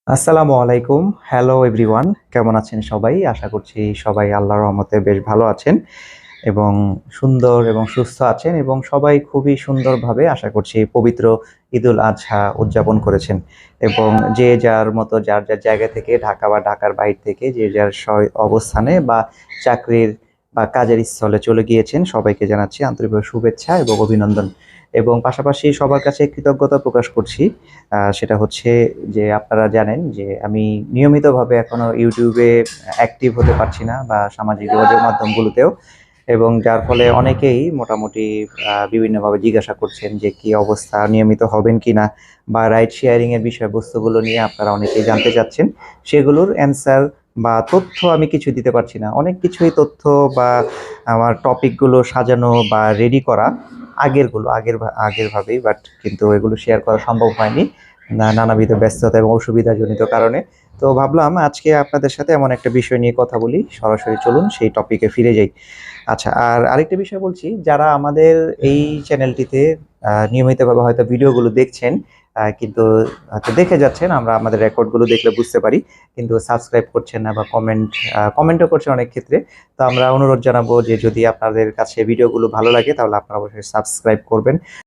আসসালামু আলাইকুম। Hello everyone. কেমন আছেন সবাই? আশা করছি সবাই আল্লাহর রহমতে বেশ ভালো আছেন এবং সুন্দর এবং সুস্থ আছেন এবং সবাই খুবই সুন্দরভাবে আশা করছি পবিত্র ঈদুল আজহা উদযাপন করেছেন এবং যে যার মতো যার যার জায়গা থেকে ঢাকা বা ঢাকার বাইরে থেকে যে যার অবস্থানে বা চাকরির বা কাজের স্থলে চলে গিয়েছেন সবাইকে জানাচ্ছি আন্তরিকভাবে শুভেচ্ছা এবং অভিনন্দন এবং পাশাপাশি সবার কাছে কৃতজ্ঞতা প্রকাশ করছি। সেটা হচ্ছে যে আপনারা জানেন যে আমি নিয়মিতভাবে এখনো ইউটিউবে অ্যাক্টিভ হতে পারছি না বা সামাজিক যোগাযোগ মাধ্যমগুলোতেও এবং যার ফলে অনেকেই মোটামুটি বিভিন্নভাবে জিজ্ঞাসা করছেন যে কি অবস্থা, নিয়মিত হবেন কিনা বা রাইড শেয়ারিং এর বিষয়বস্তুগুলো নিয়ে আপনারা অনেকেই জানতে চাচ্ছেন। সেগুলোর অ্যান্সার বা তথ্য আমি কিছু দিতে পারছি না। অনেক কিছুই তথ্য বা আমার টপিকগুলো সাজানো বা রেডি করা আগের ভাবেই, বাট কিন্তু এগুলো শেয়ার করা সম্ভব হয়নি নানাবিধ ব্যস্ততা এবং অসুবিধাজনিত কারণে। তো ভাবলাম আজকে আপনাদের সাথে এমন একটা বিষয় নিয়ে কথা বলি। সরাসরি চলুন সেই টপিকে ফিরে যাই। আচ্ছা, আর আরেকটা বিষয় বলছি, যারা আমাদের এই চ্যানেলটিতে নিয়মিতভাবে হয়তো ভিডিওগুলো দেখছেন, কিন্তু হয়তো দেখে যাচ্ছেন, আমরা আমাদের রেকর্ডগুলো দেখলে বুঝতে পারি, কিন্তু সাবস্ক্রাইব করছেন না বা কমেন্টও করছেন অনেক ক্ষেত্রে। তো আমরা অনুরোধ জানাবো যে যদি আপনাদের কাছে ভিডিওগুলো ভালো লাগে তাহলে আপনারা অবশ্যই সাবস্ক্রাইব করবেন।